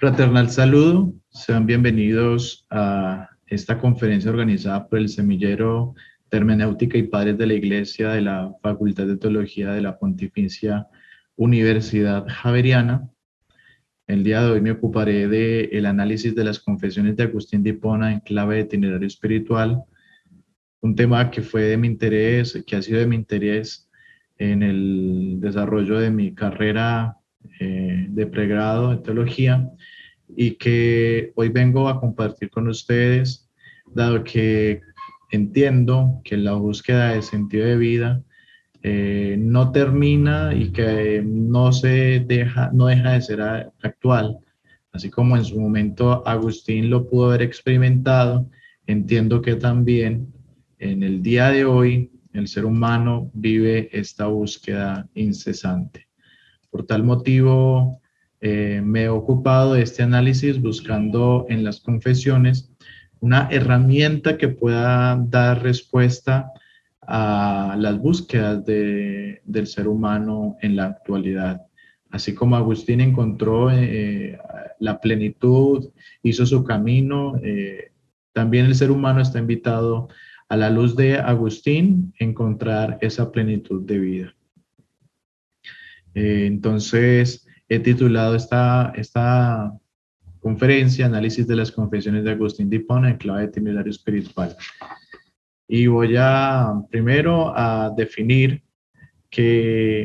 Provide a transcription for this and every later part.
Fraternal saludo, sean bienvenidos a esta conferencia organizada por el Semillero de Hermenéutica y Padres de la Iglesia de la Facultad de Teología de la Pontificia Universidad Javeriana. El día de hoy me ocuparé del análisis de las confesiones de Agustín de Hipona en clave de itinerario espiritual, un tema que fue de mi interés, que ha sido de mi interés en el desarrollo de mi carrera de pregrado en teología, y que hoy vengo a compartir con ustedes, dado que entiendo que la búsqueda de sentido de vida no termina y que no deja de ser actual. Así como en su momento Agustín lo pudo haber experimentado, entiendo que también en el día de hoy el ser humano vive esta búsqueda incesante. Por tal motivo, me he ocupado de este análisis buscando en las confesiones una herramienta que pueda dar respuesta a las búsquedas del ser humano en la actualidad. Así como Agustín encontró la plenitud, hizo su camino, también el ser humano está invitado a la luz de Agustín a encontrar esa plenitud de vida. Entonces, he titulado esta conferencia Análisis de las confesiones de Agustín de Hipona en clave de itinerario espiritual. Y voy primero a definir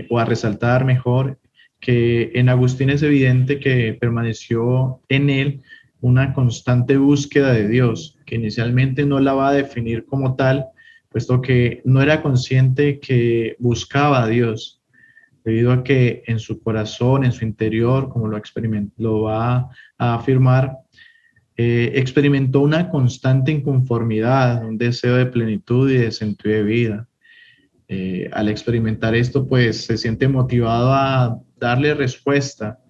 o a resaltar mejor que en Agustín es evidente que permaneció en él una constante búsqueda de Dios, que inicialmente no la va a definir como tal, puesto que no era consciente que buscaba a Dios, debido a que en su corazón, en su interior, como lo va a afirmar, experimentó una constante inconformidad, un deseo de plenitud y de sentido de vida. Al experimentar esto, pues se siente motivado a darle respuesta,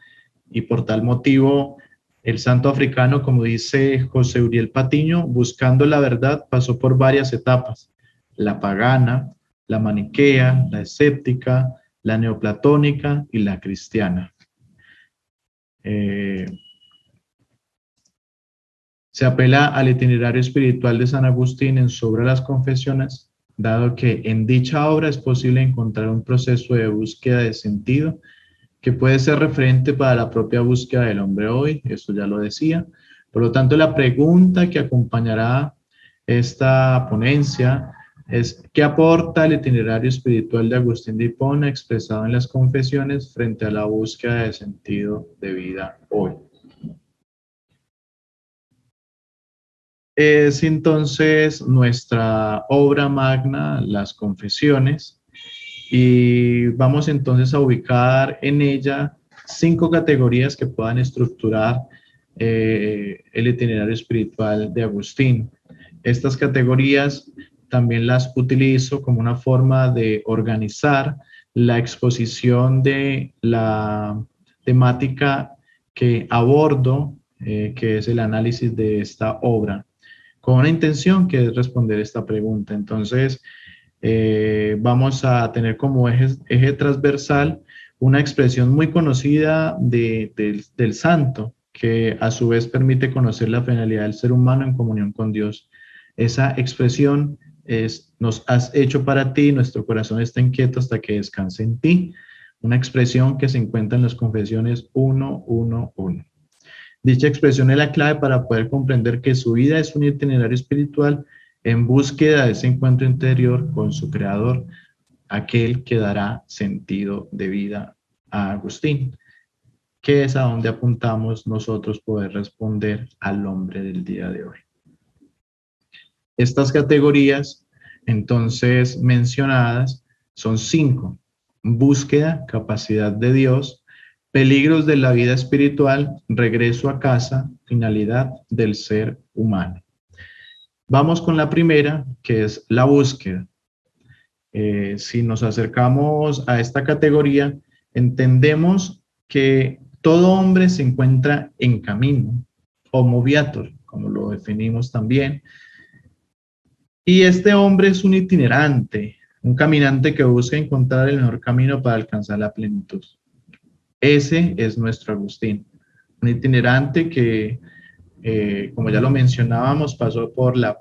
y por tal motivo el santo africano, como dice José Uriel Patiño, buscando la verdad pasó por varias etapas: la pagana, la maniquea, la escéptica, la neoplatónica y la cristiana. Se apela al itinerario espiritual de San Agustín en Sobre las Confesiones, dado que en dicha obra es posible encontrar un proceso de búsqueda de sentido que puede ser referente para la propia búsqueda del hombre hoy, eso ya lo decía. Por lo tanto, la pregunta que acompañará esta ponencia es: ¿qué aporta el itinerario espiritual de Agustín de Hipona expresado en las confesiones frente a la búsqueda de sentido de vida hoy? Es entonces nuestra obra magna, las confesiones, y vamos entonces a ubicar en ella 5 categorías que puedan estructurar el itinerario espiritual de Agustín. Estas categorías también las utilizo como una forma de organizar la exposición de la temática que abordo, que es el análisis de esta obra, con una intención que es responder esta pregunta. Entonces, vamos a tener como eje transversal una expresión muy conocida del santo, que a su vez permite conocer la finalidad del ser humano en comunión con Dios. Esa expresión es: nos has hecho para ti, nuestro corazón está inquieto hasta que descanse en ti. Una expresión que se encuentra en las confesiones 1:1:1. Dicha expresión es la clave para poder comprender que su vida es un itinerario espiritual en búsqueda de ese encuentro interior con su Creador, aquel que dará sentido de vida a Agustín, que es a donde apuntamos nosotros poder responder al hombre del día de hoy. Estas categorías, entonces mencionadas, son 5: búsqueda, capacidad de Dios, peligros de la vida espiritual, regreso a casa, finalidad del ser humano. Vamos con la primera, que es la búsqueda. Si nos acercamos a esta categoría, entendemos que todo hombre se encuentra en camino, homo viator, como lo definimos también. Y este hombre es un itinerante, un caminante que busca encontrar el mejor camino para alcanzar la plenitud. Ese es nuestro Agustín, Un itinerante que, como ya lo mencionábamos, pasó por la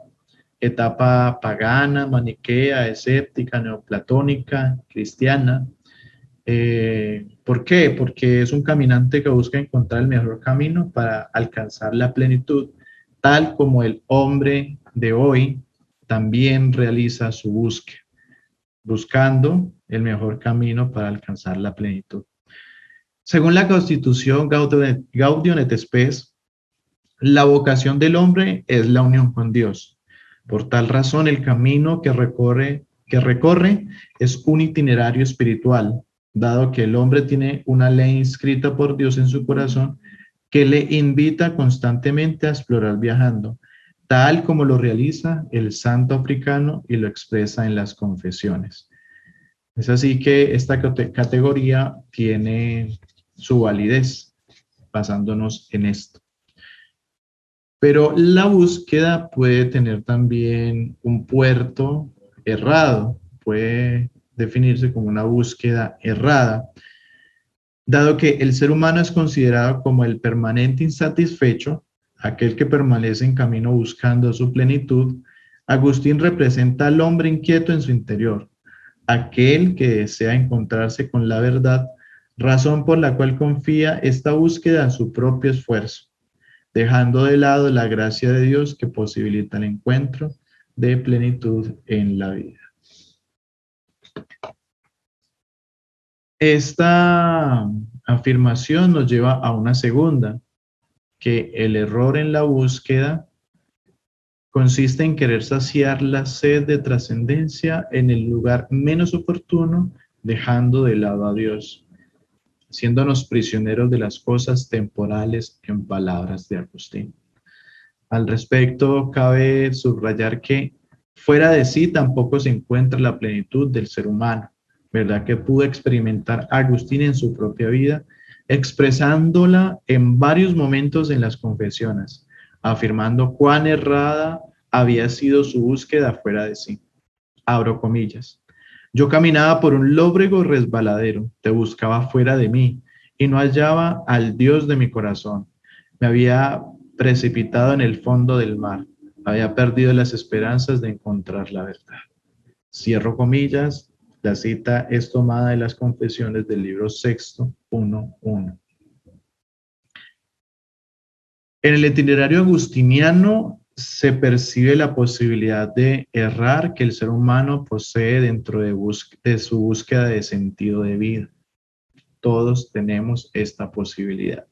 etapa pagana, maniquea, escéptica, neoplatónica, cristiana. ¿Por qué? Porque es un caminante que busca encontrar el mejor camino para alcanzar la plenitud, tal como el hombre de hoy también realiza su búsqueda, buscando el mejor camino para alcanzar la plenitud. Según la Constitución Gaudium et Spes, la vocación del hombre es la unión con Dios. Por tal razón, el camino que recorre es un itinerario espiritual, dado que el hombre tiene una ley inscrita por Dios en su corazón que le invita constantemente a explorar viajando, tal como lo realiza el santo africano y lo expresa en las confesiones. Es así que esta categoría tiene su validez basándonos en esto. Pero la búsqueda puede tener también un puerto errado, puede definirse como una búsqueda errada, dado que el ser humano es considerado como el permanente insatisfecho, aquel que permanece en camino buscando su plenitud. Agustín representa al hombre inquieto en su interior, aquel que desea encontrarse con la verdad, razón por la cual confía esta búsqueda en su propio esfuerzo, dejando de lado la gracia de Dios que posibilita el encuentro de plenitud en la vida. Esta afirmación nos lleva a una segunda, que el error en la búsqueda consiste en querer saciar la sed de trascendencia en el lugar menos oportuno, dejando de lado a Dios, haciéndonos prisioneros de las cosas temporales, en palabras de Agustín. Al respecto, cabe subrayar que fuera de sí tampoco se encuentra la plenitud del ser humano, ¿verdad? Que pudo experimentar Agustín en su propia vida, expresándola en varios momentos en las confesiones, afirmando cuán errada había sido su búsqueda fuera de sí. Abro comillas. Yo caminaba por un lóbrego resbaladero, te buscaba fuera de mí y no hallaba al Dios de mi corazón. Me había precipitado en el fondo del mar, había perdido las esperanzas de encontrar la verdad. Cierro comillas, la cita es tomada de las confesiones del libro sexto, 1.1. En el itinerario agustiniano se percibe la posibilidad de errar que el ser humano posee dentro de su búsqueda de sentido de vida. Todos tenemos esta posibilidad.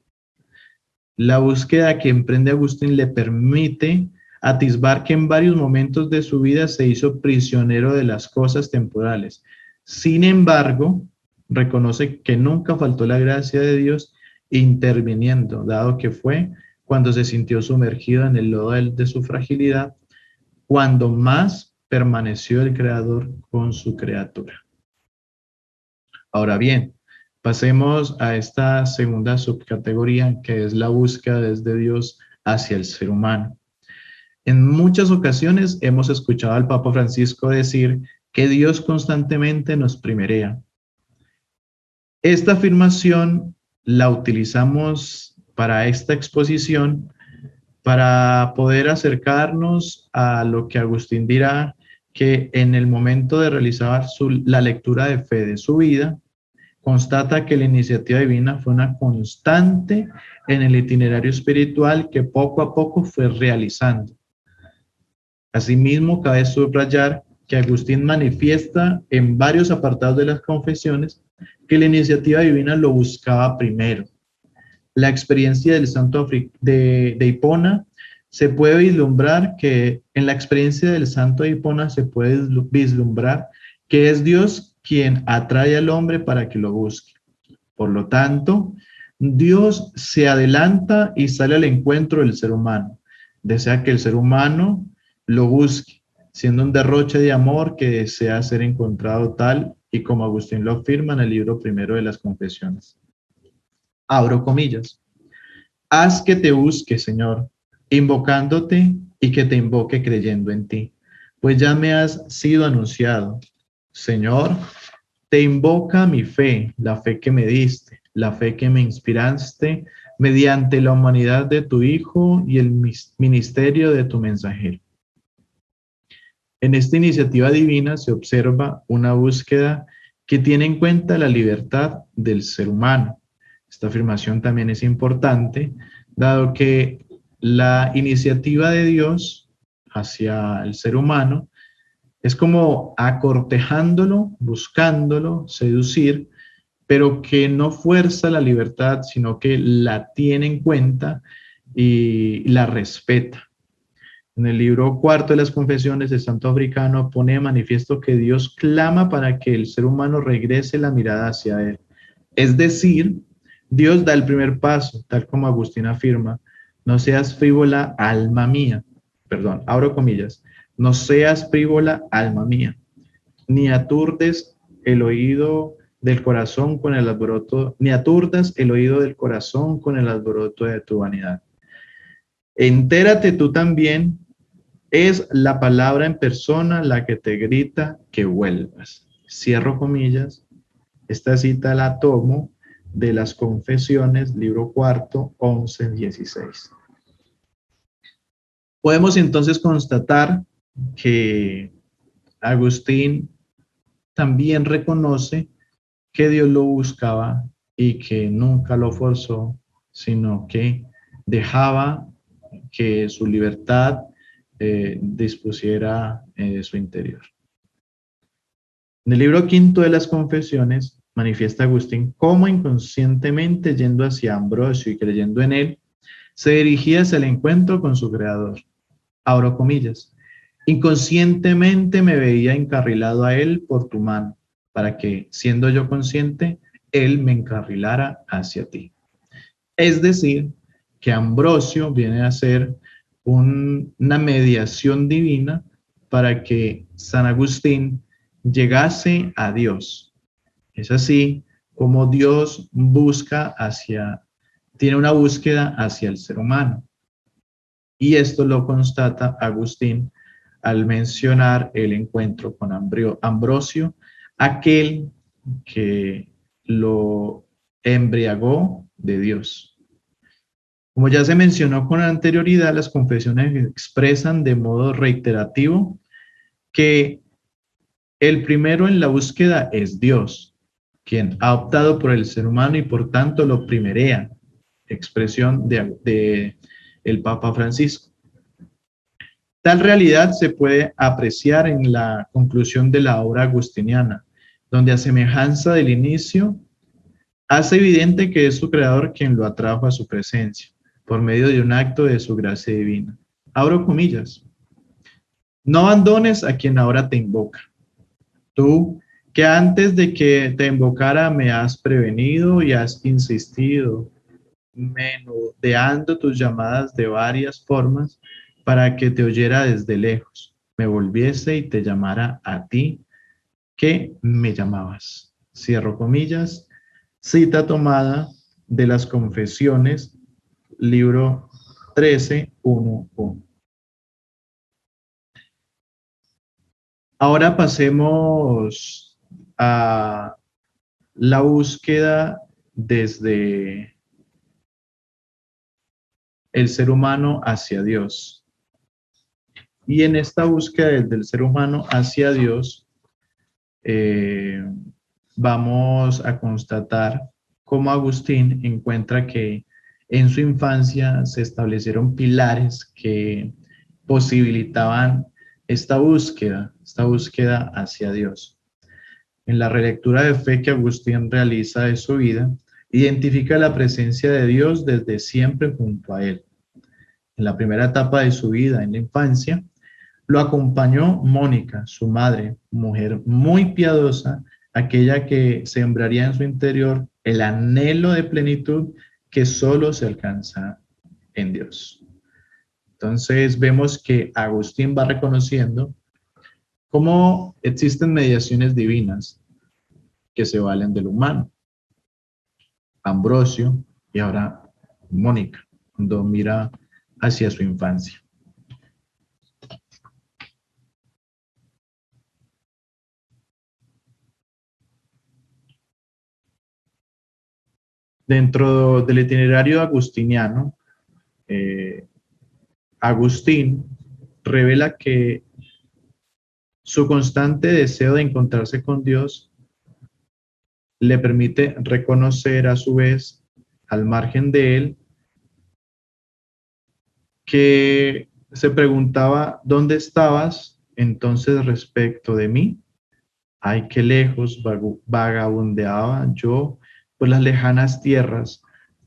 La búsqueda que emprende Agustín le permite atisbar que en varios momentos de su vida se hizo prisionero de las cosas temporales. Sin embargo, reconoce que nunca faltó la gracia de Dios interviniendo, dado que fue cuando se sintió sumergido en el lodo de su fragilidad, cuando más permaneció el Creador con su criatura. Ahora bien, pasemos a esta segunda subcategoría, que es la búsqueda desde Dios hacia el ser humano. En muchas ocasiones hemos escuchado al Papa Francisco decir que Dios constantemente nos primerea. Esta afirmación la utilizamos para esta exposición para poder acercarnos a lo que Agustín dirá que en el momento de realizar la lectura de fe de su vida, constata que la iniciativa divina fue una constante en el itinerario espiritual que poco a poco fue realizando. Asimismo, cabe subrayar que Agustín manifiesta en varios apartados de las confesiones que la iniciativa divina lo buscaba primero. La experiencia del santo de Hipona se puede vislumbrar que en la experiencia del santo de Hipona se puede vislumbrar que es Dios quien atrae al hombre para que lo busque. Por lo tanto, Dios se adelanta y sale al encuentro del ser humano. Desea que el ser humano lo busque, siendo un derroche de amor que desea ser encontrado tal y como Agustín lo afirma en el libro primero de las Confesiones. Abro comillas. Haz que te busque, Señor, invocándote y que te invoque creyendo en ti, pues ya me has sido anunciado. Señor, te invoca mi fe, la fe que me diste, la fe que me inspiraste mediante la humanidad de tu Hijo y el ministerio de tu mensajero. En esta iniciativa divina se observa una búsqueda que tiene en cuenta la libertad del ser humano. Esta afirmación también es importante, dado que la iniciativa de Dios hacia el ser humano es como acortejándolo, buscándolo, seducir, pero que no fuerza la libertad, sino que la tiene en cuenta y la respeta. En el libro cuarto de las Confesiones, el santo africano pone de manifiesto que Dios clama para que el ser humano regrese la mirada hacia Él. Es decir, Dios da el primer paso, tal como Agustín afirma, no seas frívola, alma mía. Perdón, abro comillas. No seas frívola, alma mía, ni aturdes el oído del corazón con el alboroto, ni aturdas el oído del corazón con el alboroto de tu vanidad. Entérate tú también, es la palabra en persona la que te grita que vuelvas. Cierro comillas. Esta cita la tomo de las Confesiones, libro cuarto, 11-16. Podemos entonces constatar que Agustín también reconoce que Dios lo buscaba y que nunca lo forzó, sino que dejaba que su libertad dispusiera su interior. En el libro quinto de las Confesiones manifiesta Agustín cómo inconscientemente yendo hacia Ambrosio y creyendo en él, se dirigía hacia el encuentro con su creador. Abro comillas. Inconscientemente me veía encarrilado a él por tu mano, para que, siendo yo consciente, él me encarrilara hacia ti. Es decir, que Ambrosio viene a ser una mediación divina para que San Agustín llegase a Dios. Es así como Dios tiene una búsqueda hacia el ser humano. Y esto lo constata Agustín al mencionar el encuentro con Ambrosio, aquel que lo embriagó de Dios. Como ya se mencionó con anterioridad, las confesiones expresan de modo reiterativo que el primero en la búsqueda es Dios, quien ha optado por el ser humano y por tanto lo primerea, expresión de el Papa Francisco. Tal realidad se puede apreciar en la conclusión de la obra agustiniana, donde a semejanza del inicio, hace evidente que es su creador quien lo atrajo a su presencia, por medio de un acto de su gracia divina. Abro comillas. No abandones a quien ahora te invoca. Tú, que antes de que te invocara me has prevenido y has insistido, menudeando tus llamadas de varias formas para que te oyera desde lejos, me volviese y te llamara a ti que me llamabas. Cierro comillas, cita tomada de las Confesiones, libro 13:1:1. Ahora pasemos a la búsqueda desde el ser humano hacia Dios. Y en esta búsqueda desde el ser humano hacia Dios, eh, vamos a constatar cómo Agustín encuentra que en su infancia se establecieron pilares que posibilitaban esta búsqueda hacia Dios. En la relectura de fe que Agustín realiza de su vida, identifica la presencia de Dios desde siempre junto a él. En la primera etapa de su vida, en la infancia, lo acompañó Mónica, su madre, mujer muy piadosa, aquella que sembraría en su interior el anhelo de plenitud que solo se alcanza en Dios. Entonces vemos que Agustín va reconociendo cómo existen mediaciones divinas que se valen del humano. Ambrosio y ahora Mónica, cuando mira hacia su infancia. Dentro del itinerario agustiniano, Agustín revela que su constante deseo de encontrarse con Dios le permite reconocer a su vez, al margen de él, que se preguntaba, ¿dónde estabas entonces respecto de mí? Ay, qué lejos vagabundeaba yo por las lejanas tierras,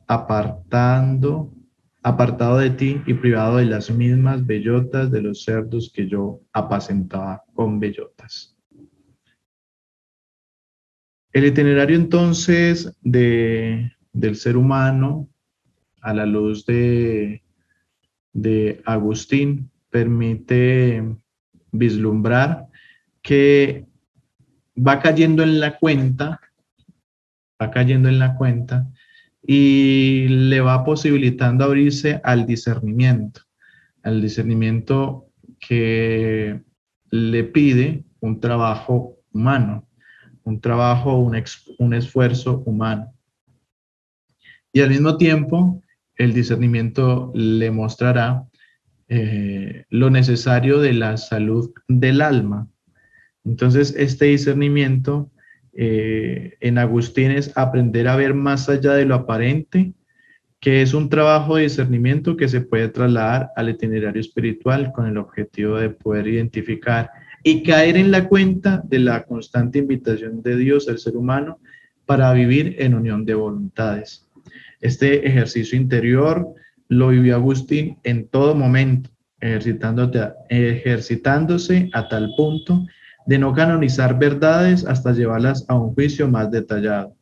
apartado de ti y privado de las mismas bellotas de los cerdos que yo apacentaba con bellotas. El itinerario entonces del ser humano a la luz de Agustín permite vislumbrar que va cayendo en la cuenta, va cayendo en la cuenta y le va posibilitando abrirse al discernimiento que le pide un trabajo humano, un trabajo, un esfuerzo humano. Y al mismo tiempo, el discernimiento le mostrará lo necesario de la salud del alma. Entonces, este discernimiento en Agustín es aprender a ver más allá de lo aparente, que es un trabajo de discernimiento que se puede trasladar al itinerario espiritual con el objetivo de poder identificar y caer en la cuenta de la constante invitación de Dios al ser humano para vivir en unión de voluntades. Este ejercicio interior lo vivió Agustín en todo momento, ejercitándose a tal punto de no canonizar verdades hasta llevarlas a un juicio más detallado.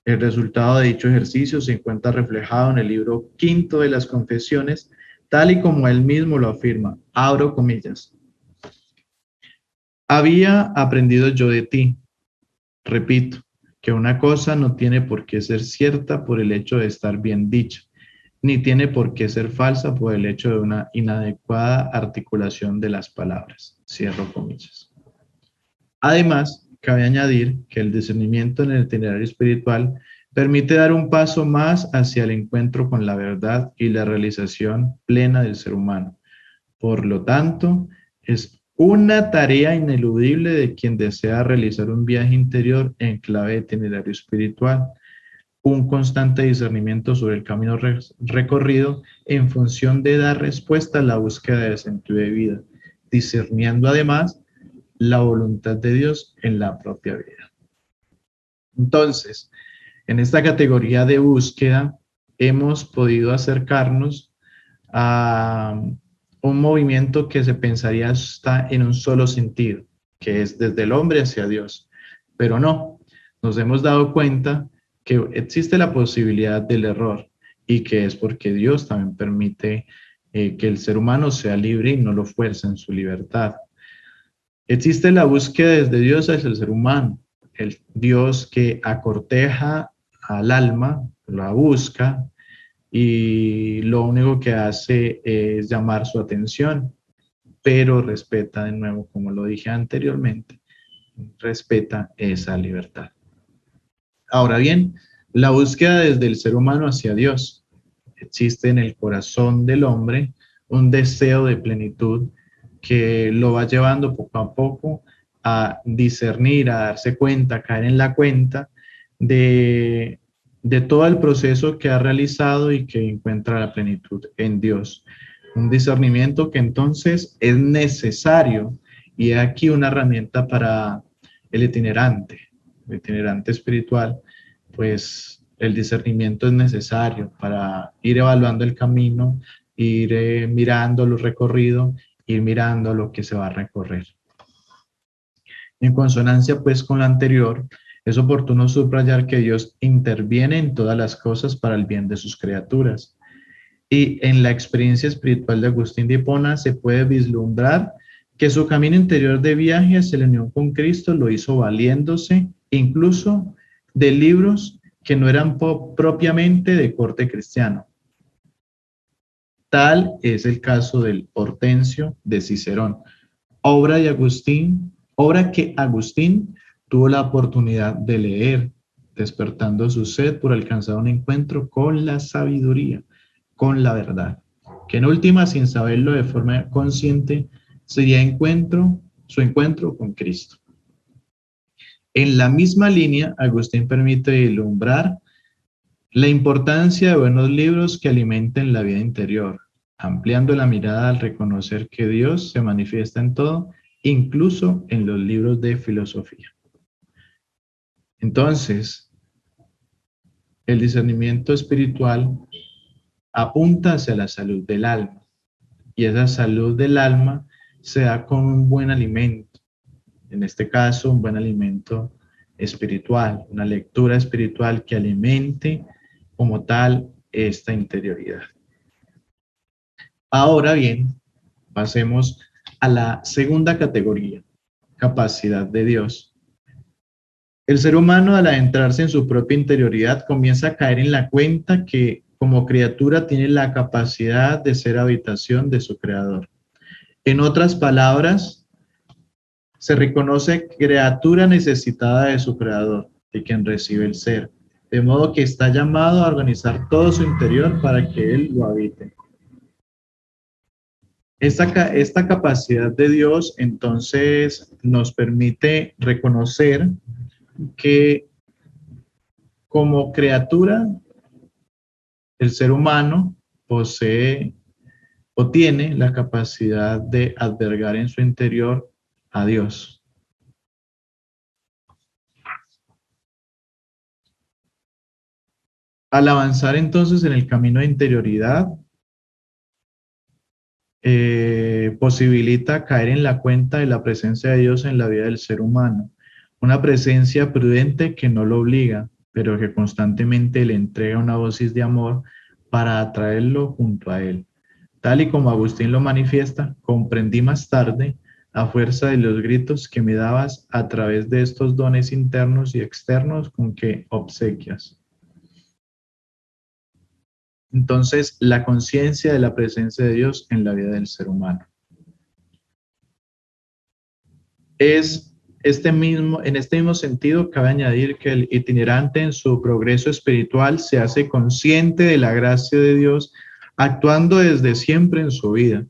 El resultado de dicho ejercicio se encuentra reflejado en el libro quinto de las Confesiones, tal y como él mismo lo afirma. Abro comillas. Había aprendido yo de ti, repito, que una cosa no tiene por qué ser cierta por el hecho de estar bien dicha, ni tiene por qué ser falsa por el hecho de una inadecuada articulación de las palabras. Cierro comillas. Además, cabe añadir que el discernimiento en el itinerario espiritual permite dar un paso más hacia el encuentro con la verdad y la realización plena del ser humano. Por lo tanto, es una tarea ineludible de quien desea realizar un viaje interior en clave de itinerario espiritual, un constante discernimiento sobre el camino recorrido en función de dar respuesta a la búsqueda de sentido de vida, discerniendo además la voluntad de Dios en la propia vida. Entonces, en esta categoría de búsqueda hemos podido acercarnos a un movimiento que se pensaría está en un solo sentido, que es desde el hombre hacia Dios. Pero no, nos hemos dado cuenta que existe la posibilidad del error y que es porque Dios también permite que el ser humano sea libre y no lo fuerza en su libertad. Existe la búsqueda desde Dios hacia el ser humano, el Dios que acorteja al alma, la busca y lo único que hace es llamar su atención, pero respeta de nuevo, como lo dije anteriormente, respeta esa libertad. Ahora bien, la búsqueda desde el ser humano hacia Dios. Existe en el corazón del hombre un deseo de plenitud que lo va llevando poco a poco a discernir, a darse cuenta, a caer en la cuenta de todo el proceso que ha realizado y que encuentra la plenitud en Dios. Un discernimiento que entonces es necesario y aquí una herramienta para el itinerante espiritual, pues el discernimiento es necesario para ir evaluando el camino, ir mirando lo recorrido, ir mirando lo que se va a recorrer. En consonancia pues con lo anterior, es oportuno subrayar que Dios interviene en todas las cosas para el bien de sus criaturas. Y en la experiencia espiritual de Agustín de Hipona se puede vislumbrar que su camino interior de viaje hacia la unión con Cristo lo hizo valiéndose incluso de libros que no eran propiamente de corte cristiano. Tal es el caso del Hortensio de Cicerón, obra que Agustín tuvo la oportunidad de leer, despertando su sed por alcanzar un encuentro con la sabiduría, con la verdad, que en última, sin saberlo de forma consciente, sería su encuentro con Cristo. En la misma línea, Agustín permite vislumbrar la importancia de buenos libros que alimenten la vida interior, ampliando la mirada al reconocer que Dios se manifiesta en todo, incluso en los libros de filosofía. Entonces, el discernimiento espiritual apunta hacia la salud del alma, y esa salud del alma se da con un buen alimento, en este caso un buen alimento espiritual, una lectura espiritual que alimente como tal esta interioridad. Ahora bien, pasemos a la segunda categoría, capacidad de Dios. El ser humano, al adentrarse en su propia interioridad, comienza a caer en la cuenta que como criatura tiene la capacidad de ser habitación de su creador. En otras palabras, se reconoce criatura necesitada de su creador, de quien recibe el ser, de modo que está llamado a organizar todo su interior para que él lo habite. Esta capacidad de Dios entonces nos permite reconocer que como criatura el ser humano posee o tiene la capacidad de albergar en su interior a Dios. Al avanzar entonces en el camino de interioridad, posibilita caer en la cuenta de la presencia de Dios en la vida del ser humano. Una presencia prudente que no lo obliga, pero que constantemente le entrega una dosis de amor para atraerlo junto a él. Tal y como Agustín lo manifiesta, comprendí más tarde, a fuerza de los gritos que me dabas a través de estos dones internos y externos con que obsequias. Entonces, la conciencia de la presencia de Dios en la vida del ser humano. En este mismo sentido, cabe añadir que el itinerante en su progreso espiritual se hace consciente de la gracia de Dios, actuando desde siempre en su vida,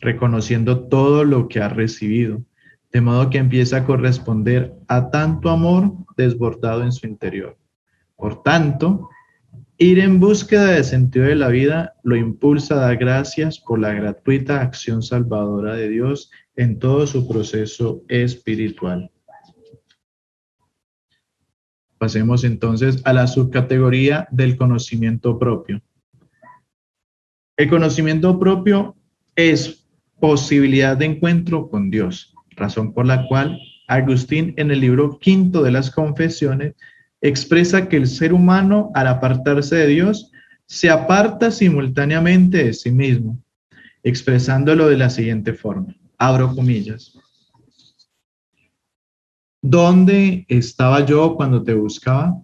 reconociendo todo lo que ha recibido, de modo que empieza a corresponder a tanto amor desbordado en su interior. Por tanto, ir en búsqueda del sentido de la vida lo impulsa a dar gracias por la gratuita acción salvadora de Dios en todo su proceso espiritual. Pasemos entonces a la subcategoría del conocimiento propio. El conocimiento propio es posibilidad de encuentro con Dios, razón por la cual Agustín en el libro quinto de las Confesiones expresa que el ser humano, al apartarse de Dios, se aparta simultáneamente de sí mismo, expresándolo de la siguiente forma, abro comillas. ¿Dónde estaba yo cuando te buscaba?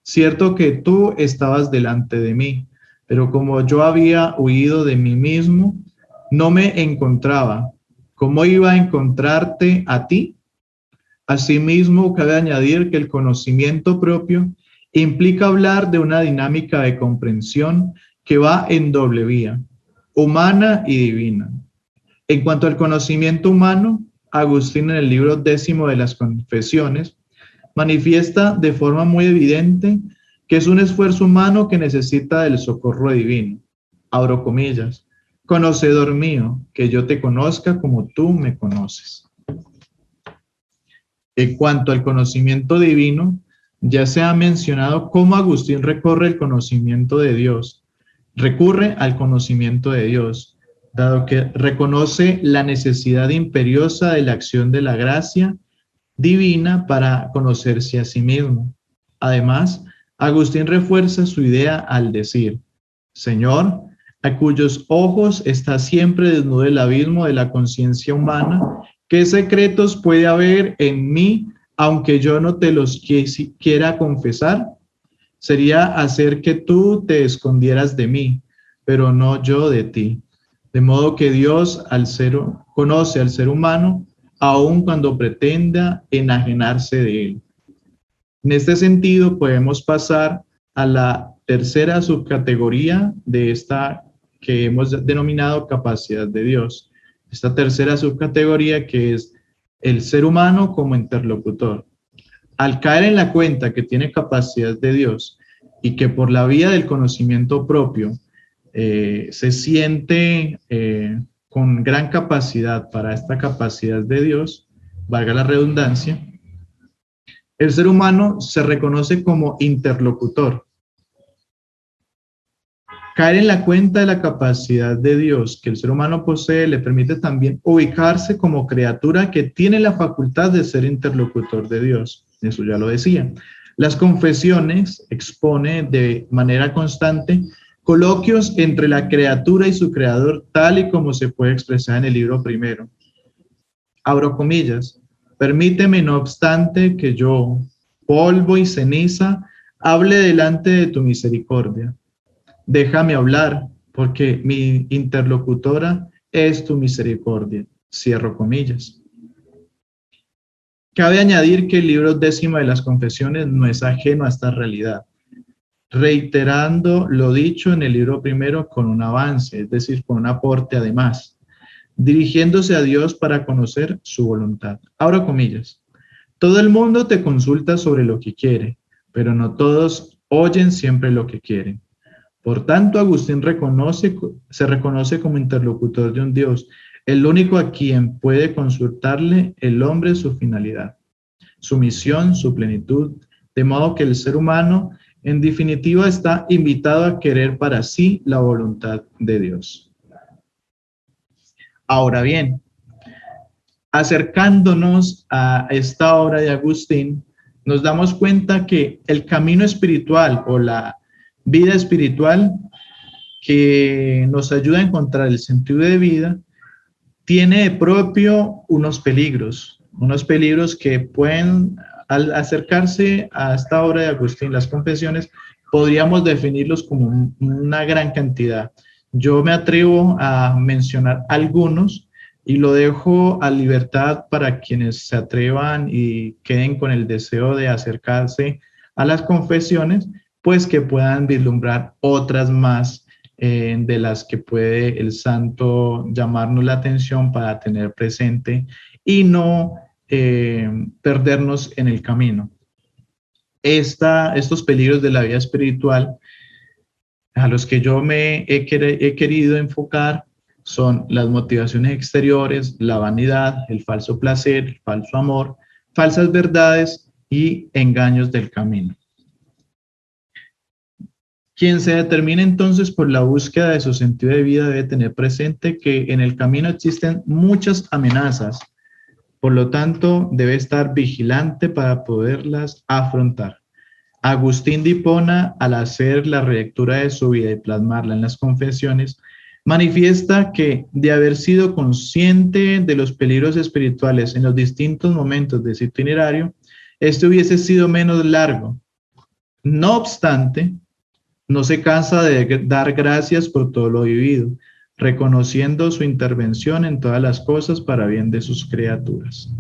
Cierto que tú estabas delante de mí, pero como yo había huido de mí mismo, no me encontraba. ¿Cómo iba a encontrarte a ti? Asimismo, cabe añadir que el conocimiento propio implica hablar de una dinámica de comprensión que va en doble vía, humana y divina. En cuanto al conocimiento humano, Agustín en el libro 10 de las Confesiones manifiesta de forma muy evidente que es un esfuerzo humano que necesita del socorro divino. Abro comillas, conocedor mío, que yo te conozca como tú me conoces. En cuanto al conocimiento divino, ya se ha mencionado cómo Agustín recurre al conocimiento de Dios, dado que reconoce la necesidad imperiosa de la acción de la gracia divina para conocerse a sí mismo. Además, Agustín refuerza su idea al decir, Señor, a cuyos ojos está siempre desnudo el abismo de la conciencia humana, ¿qué secretos puede haber en mí, aunque yo no te los quiera confesar? Sería hacer que tú te escondieras de mí, pero no yo de ti. De modo que Dios conoce al ser humano, aun cuando pretenda enajenarse de él. En este sentido, podemos pasar a la tercera subcategoría de esta que hemos denominado capacidad de Dios. Esta tercera subcategoría que es el ser humano como interlocutor. Al caer en la cuenta que tiene capacidad de Dios y que por la vía del conocimiento propio se siente con gran capacidad para esta capacidad de Dios, valga la redundancia, el ser humano se reconoce como interlocutor. Caer en la cuenta de la capacidad de Dios que el ser humano posee le permite también ubicarse como criatura que tiene la facultad de ser interlocutor de Dios. Eso ya lo decía. Las confesiones expone de manera constante coloquios entre la criatura y su creador, tal y como se puede expresar en el libro primero. Abro comillas. Permíteme, no obstante, que yo, polvo y ceniza, hable delante de tu misericordia. Déjame hablar, porque mi interlocutora es tu misericordia. Cierro comillas. Cabe añadir que el libro 10 de las Confesiones no es ajeno a esta realidad, reiterando lo dicho en el libro primero con un avance, es decir, con un aporte además, dirigiéndose a Dios para conocer su voluntad. Abro comillas. Todo el mundo te consulta sobre lo que quiere, pero no todos oyen siempre lo que quieren. Por tanto, Agustín se reconoce como interlocutor de un Dios, el único a quien puede consultarle el hombre su finalidad, su misión, su plenitud, de modo que el ser humano, en definitiva, está invitado a querer para sí la voluntad de Dios. Ahora bien, acercándonos a esta obra de Agustín, nos damos cuenta que el camino espiritual o la vida espiritual que nos ayuda a encontrar el sentido de vida, tiene de propio unos peligros que pueden, al acercarse a esta obra de Agustín, las Confesiones, podríamos definirlos como una gran cantidad. Yo me atrevo a mencionar algunos y lo dejo a libertad para quienes se atrevan y queden con el deseo de acercarse a las confesiones, pues que puedan vislumbrar otras más de las que puede el santo llamarnos la atención para tener presente y no perdernos en el camino. Estos peligros de la vida espiritual a los que yo me he querido enfocar son las motivaciones exteriores, la vanidad, el falso placer, el falso amor, falsas verdades y engaños del camino. Quien se determine entonces por la búsqueda de su sentido de vida debe tener presente que en el camino existen muchas amenazas, por lo tanto debe estar vigilante para poderlas afrontar. Agustín de Hipona, al hacer la relectura de su vida y plasmarla en las Confesiones, manifiesta que de haber sido consciente de los peligros espirituales en los distintos momentos de su itinerario, este hubiese sido menos largo. No obstante, no se cansa de dar gracias por todo lo vivido, reconociendo su intervención en todas las cosas para bien de sus criaturas.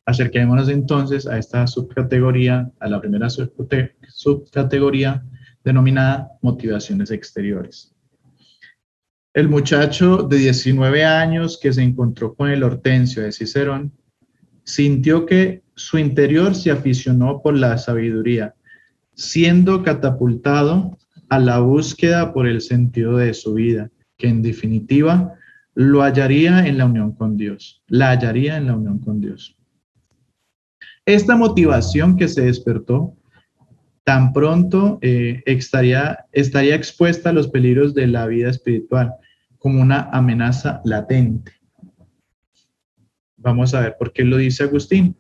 Acerquémonos entonces a esta subcategoría, a la primera subcategoría denominada motivaciones exteriores. El muchacho de 19 años que se encontró con el Hortensio de Cicerón sintió que su interior se aficionó por la sabiduría, siendo catapultado a la búsqueda por el sentido de su vida, que en definitiva lo hallaría en la unión con Dios, la hallaría en la unión con Dios. Esta motivación que se despertó tan pronto estaría expuesta a los peligros de la vida espiritual como una amenaza latente. Vamos a ver por qué lo dice Agustín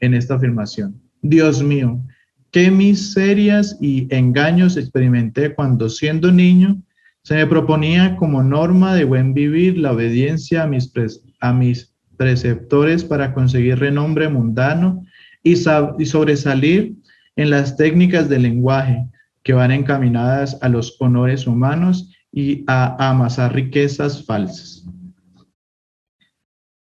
en esta afirmación. Dios mío, qué miserias y engaños experimenté cuando siendo niño se me proponía como norma de buen vivir la obediencia a mis preceptores para conseguir renombre mundano y sobresalir en las técnicas del lenguaje que van encaminadas a los honores humanos y a amasar riquezas falsas.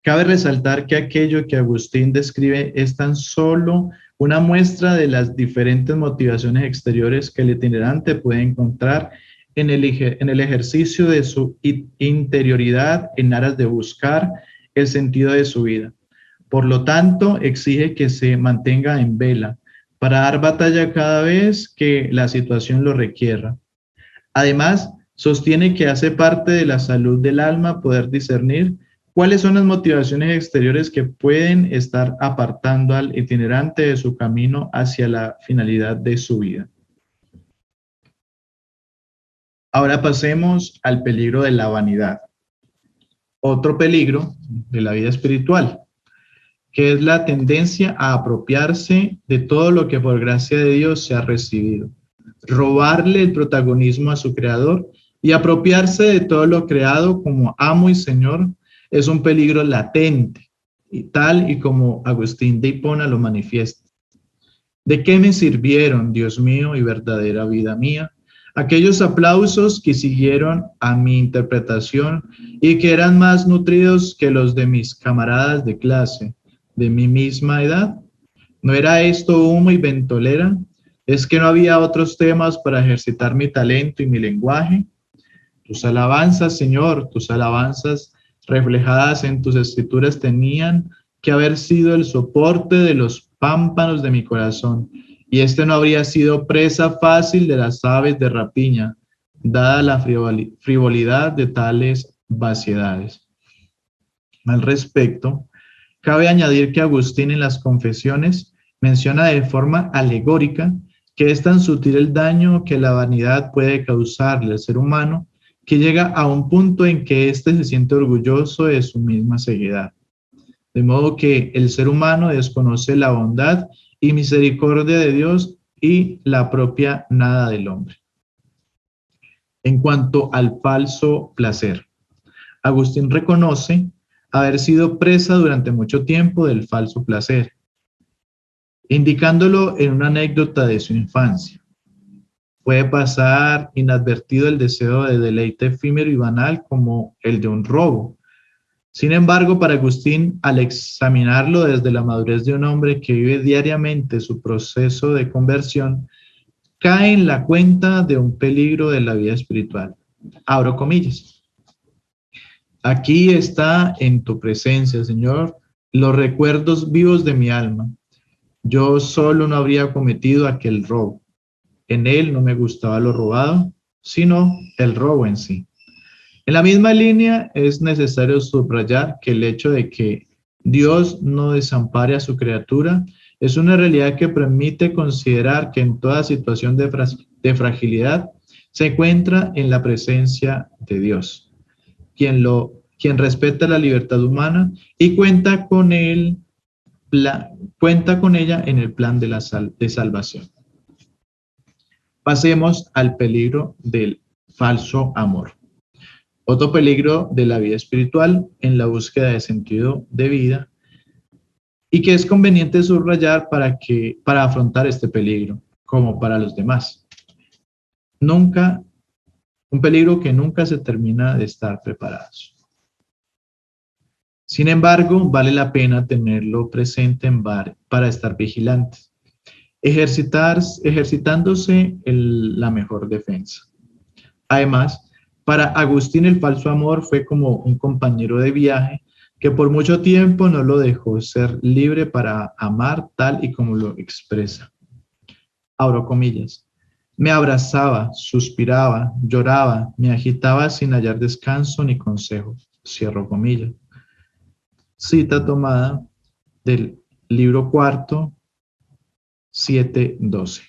Cabe resaltar que aquello que Agustín describe es tan solo una muestra de las diferentes motivaciones exteriores que el itinerante puede encontrar en el ejercicio de su interioridad en aras de buscar el sentido de su vida. Por lo tanto, exige que se mantenga en vela para dar batalla cada vez que la situación lo requiera. Además, sostiene que hace parte de la salud del alma poder discernir cuáles son las motivaciones exteriores que pueden estar apartando al itinerante de su camino hacia la finalidad de su vida. Ahora pasemos al peligro de la vanidad. Otro peligro de la vida espiritual, que es la tendencia a apropiarse de todo lo que por gracia de Dios se ha recibido, robarle el protagonismo a su creador y apropiarse de todo lo creado como amo y señor es un peligro latente, y tal y como Agustín de Hipona lo manifiesta. ¿De qué me sirvieron, Dios mío y verdadera vida mía, aquellos aplausos que siguieron a mi interpretación y que eran más nutridos que los de mis camaradas de clase, de mi misma edad? ¿No era esto humo y ventolera? ¿Es que no había otros temas para ejercitar mi talento y mi lenguaje? Tus alabanzas, Señor, tus alabanzas reflejadas en tus escrituras tenían que haber sido el soporte de los pámpanos de mi corazón, y este no habría sido presa fácil de las aves de rapiña, dada la frivolidad de tales vaciedades. Al respecto, cabe añadir que Agustín en las Confesiones menciona de forma alegórica que es tan sutil el daño que la vanidad puede causarle al ser humano que llega a un punto en que éste se siente orgulloso de su misma ceguedad. De modo que el ser humano desconoce la bondad y misericordia de Dios y la propia nada del hombre. En cuanto al falso placer, Agustín reconoce haber sido presa durante mucho tiempo del falso placer, indicándolo en una anécdota de su infancia. Puede pasar inadvertido el deseo de deleite efímero y banal como el de un robo. Sin embargo, para Agustín, al examinarlo desde la madurez de un hombre que vive diariamente su proceso de conversión, cae en la cuenta de un peligro de la vida espiritual. Abro comillas. Aquí está en tu presencia, Señor, los recuerdos vivos de mi alma. Yo solo no habría cometido aquel robo. En él no me gustaba lo robado, sino el robo en sí. En la misma línea es necesario subrayar que el hecho de que Dios no desampare a su criatura es una realidad que permite considerar que en toda situación de fragilidad se encuentra en la presencia de Dios, quien respeta la libertad humana y cuenta con ella en el plan de salvación. Pasemos al peligro del falso amor. Otro peligro de la vida espiritual en la búsqueda de sentido de vida y que es conveniente subrayar para afrontar este peligro, como para los demás. Un peligro que nunca se termina de estar preparados. Sin embargo, vale la pena tenerlo presente para estar vigilantes. Ejercitándose la mejor defensa. Además, para Agustín el falso amor fue como un compañero de viaje que por mucho tiempo no lo dejó ser libre para amar tal y como lo expresa. Abro comillas. Me abrazaba, suspiraba, lloraba, me agitaba sin hallar descanso ni consejo. Cierro comillas. Cita tomada del libro cuarto, 7:12.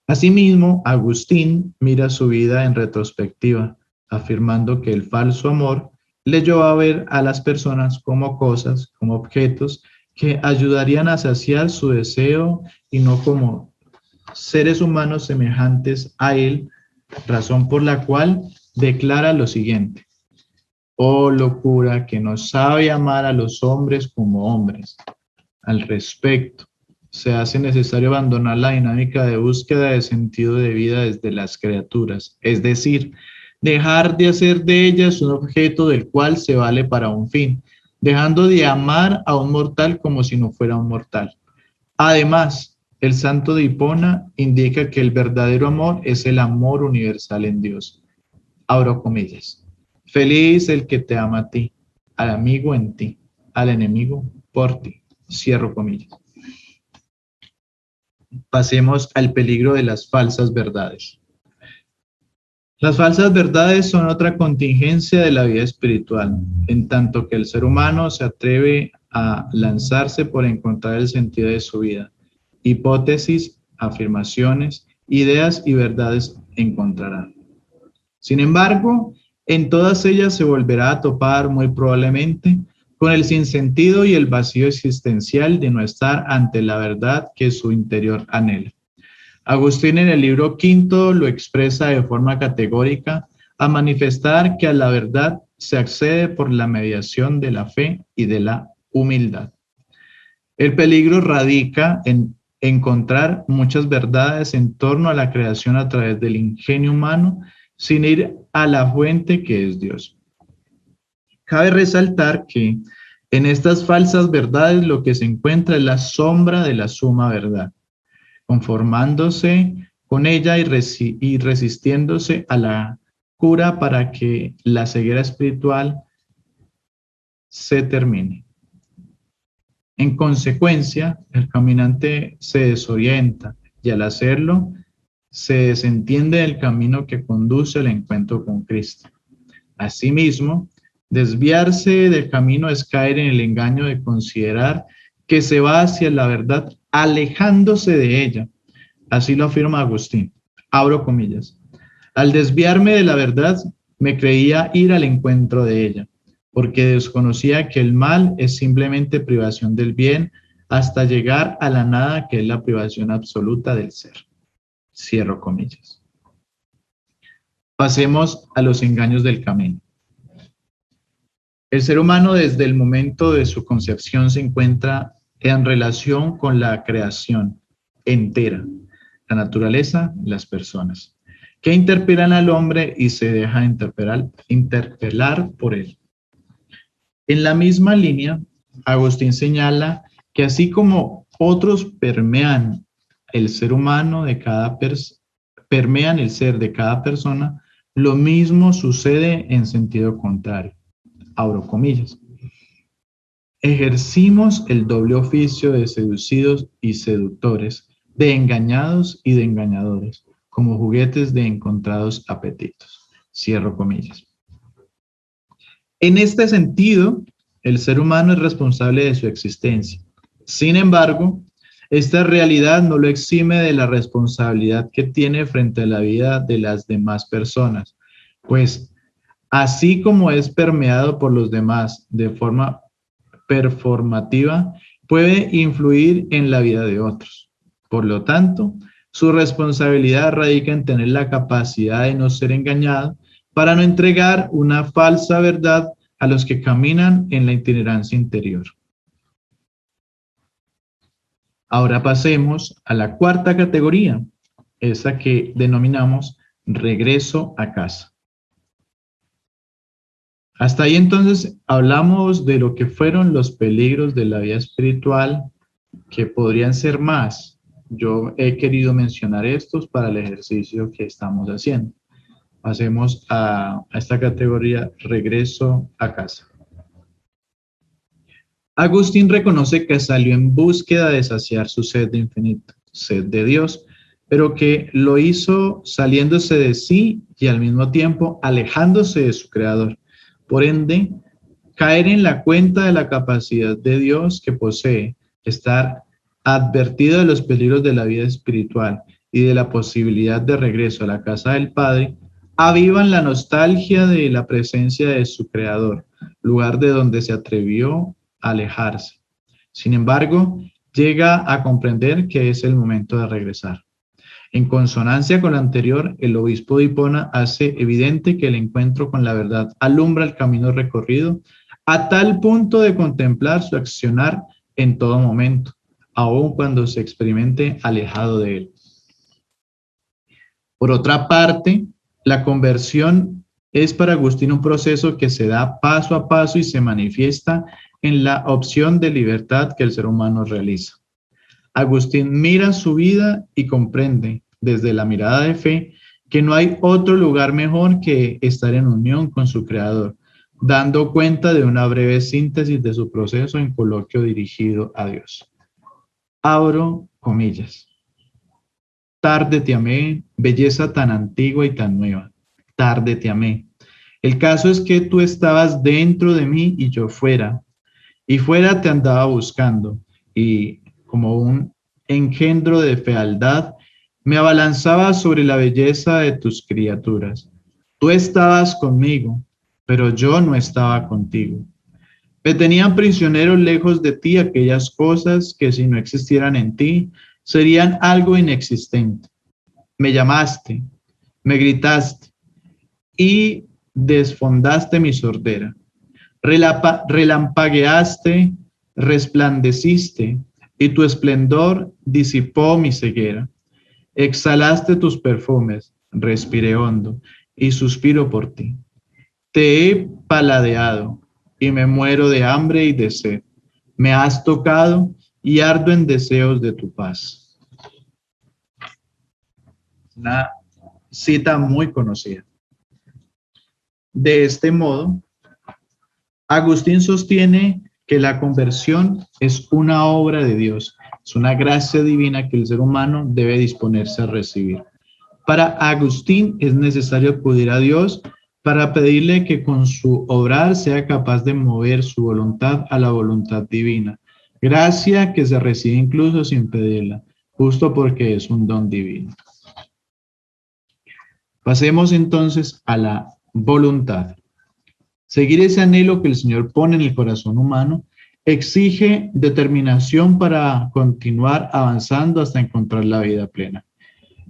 Asimismo, Agustín mira su vida en retrospectiva, afirmando que el falso amor le llevó a ver a las personas como cosas, como objetos que ayudarían a saciar su deseo y no como seres humanos semejantes a él, razón por la cual declara lo siguiente: oh locura que no sabe amar a los hombres como hombres. Al respecto, se hace necesario abandonar la dinámica de búsqueda de sentido de vida desde las criaturas, es decir, dejar de hacer de ellas un objeto del cual se vale para un fin, dejando de amar a un mortal como si no fuera un mortal. Además, el santo de Hipona indica que el verdadero amor es el amor universal en Dios. Abro comillas. Feliz el que te ama a ti, al amigo en ti, al enemigo por ti. Cierro comillas. Pasemos al peligro de las falsas verdades. Las falsas verdades son otra contingencia de la vida espiritual, en tanto que el ser humano se atreve a lanzarse por encontrar el sentido de su vida. Hipótesis, afirmaciones, ideas y verdades encontrará. Sin embargo, en todas ellas se volverá a topar muy probablemente con el sinsentido y el vacío existencial de no estar ante la verdad que su interior anhela. Agustín en el libro quinto lo expresa de forma categórica a manifestar que a la verdad se accede por la mediación de la fe y de la humildad. El peligro radica en encontrar muchas verdades en torno a la creación a través del ingenio humano sin ir a la fuente que es Dios. Cabe resaltar que en estas falsas verdades lo que se encuentra es la sombra de la suma verdad, conformándose con ella y resistiéndose a la cura para que la ceguera espiritual se termine. En consecuencia, el caminante se desorienta y al hacerlo se desentiende del camino que conduce al encuentro con Cristo. Asimismo, desviarse del camino es caer en el engaño de considerar que se va hacia la verdad alejándose de ella. Así lo afirma Agustín. Abro comillas. Al desviarme de la verdad, me creía ir al encuentro de ella, porque desconocía que el mal es simplemente privación del bien hasta llegar a la nada, que es la privación absoluta del ser. Cierro comillas. Pasemos a los engaños del camino. El ser humano desde el momento de su concepción se encuentra en relación con la creación entera, la naturaleza, las personas, que interpelan al hombre y se deja interpelar por él. En la misma línea, Agustín señala que así como otros permean el ser humano de permean el ser de cada persona, lo mismo sucede en sentido contrario. Abro comillas. Ejercimos el doble oficio de seducidos y seductores, de engañados y de engañadores, como juguetes de encontrados apetitos. Cierro comillas. En este sentido, el ser humano es responsable de su existencia. Sin embargo, esta realidad no lo exime de la responsabilidad que tiene frente a la vida de las demás personas, pues así como es permeado por los demás de forma performativa, puede influir en la vida de otros. Por lo tanto, su responsabilidad radica en tener la capacidad de no ser engañado para no entregar una falsa verdad a los que caminan en la itinerancia interior. Ahora pasemos a la cuarta categoría, esa que denominamos regreso a casa. Hasta ahí entonces hablamos de lo que fueron los peligros de la vida espiritual, que podrían ser más. Yo he querido mencionar estos para el ejercicio que estamos haciendo. Pasemos a esta categoría, regreso a casa. Agustín reconoce que salió en búsqueda de saciar su sed de infinito, sed de Dios, pero que lo hizo saliéndose de sí y al mismo tiempo alejándose de su creador. Por ende, caer en la cuenta de la capacidad de Dios que posee, estar advertido de los peligros de la vida espiritual y de la posibilidad de regreso a la casa del Padre, avivan la nostalgia de la presencia de su Creador, lugar de donde se atrevió a alejarse. Sin embargo, llega a comprender que es el momento de regresar. En consonancia con lo anterior, el obispo de Hipona hace evidente que el encuentro con la verdad alumbra el camino recorrido a tal punto de contemplar su accionar en todo momento, aun cuando se experimente alejado de él. Por otra parte, la conversión es para Agustín un proceso que se da paso a paso y se manifiesta en la opción de libertad que el ser humano realiza. Agustín mira su vida y comprende, desde la mirada de fe, que no hay otro lugar mejor que estar en unión con su Creador, dando cuenta de una breve síntesis de su proceso en coloquio dirigido a Dios. Abro comillas. Tarde te amé, belleza tan antigua y tan nueva. Tarde te amé. El caso es que tú estabas dentro de mí y yo fuera, y fuera te andaba buscando, y como un engendro de fealdad, me abalanzaba sobre la belleza de tus criaturas. Tú estabas conmigo, pero yo no estaba contigo. Me tenían prisionero lejos de ti aquellas cosas que si no existieran en ti, serían algo inexistente. Me llamaste, me gritaste y desfondaste mi sordera. Relampagueaste, resplandeciste, y tu esplendor disipó mi ceguera. Exhalaste tus perfumes, respiré hondo y suspiro por ti. Te he paladeado y me muero de hambre y de sed. Me has tocado y ardo en deseos de tu paz. Una cita muy conocida. De este modo, Agustín sostiene que la conversión es una obra de Dios, es una gracia divina que el ser humano debe disponerse a recibir. Para Agustín es necesario acudir a Dios para pedirle que con su obrar sea capaz de mover su voluntad a la voluntad divina, gracia que se recibe incluso sin pedirla, justo porque es un don divino. Pasemos entonces a la voluntad. Seguir ese anhelo que el Señor pone en el corazón humano exige determinación para continuar avanzando hasta encontrar la vida plena.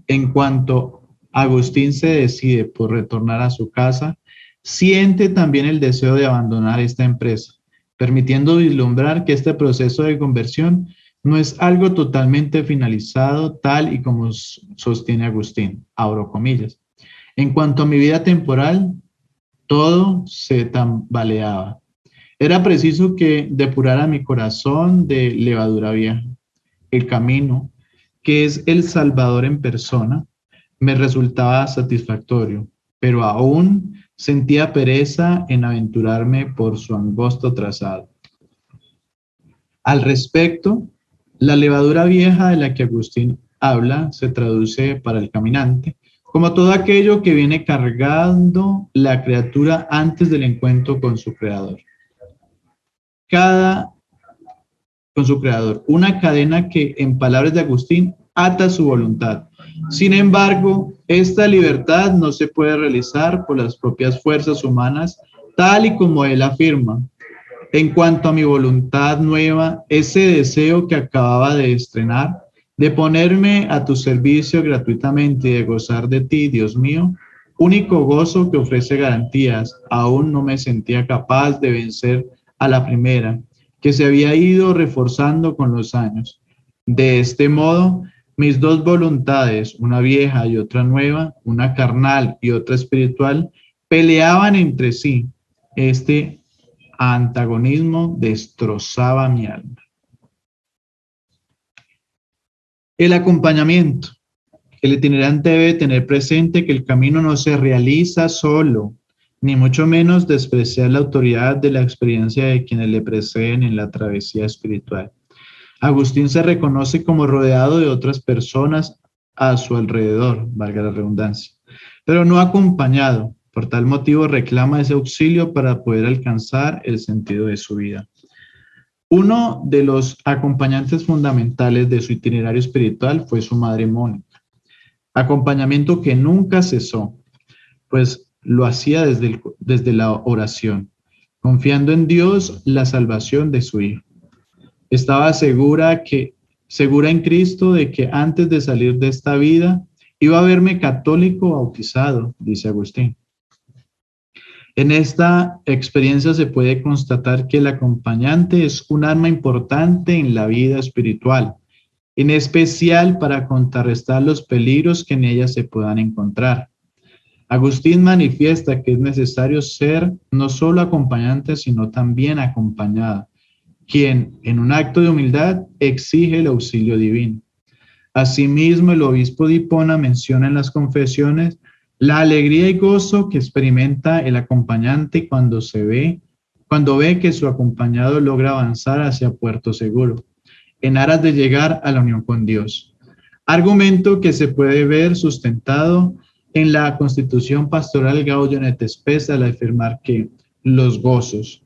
En cuanto Agustín se decide por retornar a su casa, siente también el deseo de abandonar esta empresa, permitiendo vislumbrar que este proceso de conversión no es algo totalmente finalizado, tal y como sostiene Agustín, abro comillas. En cuanto a mi vida temporal, todo se tambaleaba. Era preciso que depurara mi corazón de levadura vieja. El camino, que es el Salvador en persona, me resultaba satisfactorio, pero aún sentía pereza en aventurarme por su angosto trazado. Al respecto, la levadura vieja de la que Agustín habla se traduce para el caminante como todo aquello que viene cargando la criatura antes del encuentro con su creador. Con su creador, una cadena que, en palabras de Agustín, ata su voluntad. Sin embargo, esta libertad no se puede realizar por las propias fuerzas humanas, tal y como él afirma. En cuanto a mi voluntad nueva, ese deseo que acababa de estrenar, de ponerme a tu servicio gratuitamente y de gozar de ti, Dios mío, único gozo que ofrece garantías, aún no me sentía capaz de vencer a la primera, que se había ido reforzando con los años. De este modo, mis dos voluntades, una vieja y otra nueva, una carnal y otra espiritual, peleaban entre sí. Este antagonismo destrozaba mi alma. El acompañamiento. El itinerante debe tener presente que el camino no se realiza solo, ni mucho menos despreciar la autoridad de la experiencia de quienes le preceden en la travesía espiritual. Agustín se reconoce como rodeado de otras personas a su alrededor, valga la redundancia, pero no acompañado. Por tal motivo reclama ese auxilio para poder alcanzar el sentido de su vida. Uno de los acompañantes fundamentales de su itinerario espiritual fue su madre Mónica, acompañamiento que nunca cesó, pues lo hacía desde la oración, confiando en Dios la salvación de su hijo. Estaba segura en Cristo de que antes de salir de esta vida iba a verme católico bautizado, dice Agustín. En esta experiencia se puede constatar que el acompañante es un arma importante en la vida espiritual, en especial para contrarrestar los peligros que en ella se puedan encontrar. Agustín manifiesta que es necesario ser no solo acompañante, sino también acompañado, quien, en un acto de humildad, exige el auxilio divino. Asimismo, el obispo de Hipona menciona en las confesiones la alegría y gozo que experimenta el acompañante cuando ve que su acompañado logra avanzar hacia puerto seguro, en aras de llegar a la unión con Dios. Argumento que se puede ver sustentado en la Constitución Pastoral Gaudium et Spes al afirmar que los gozos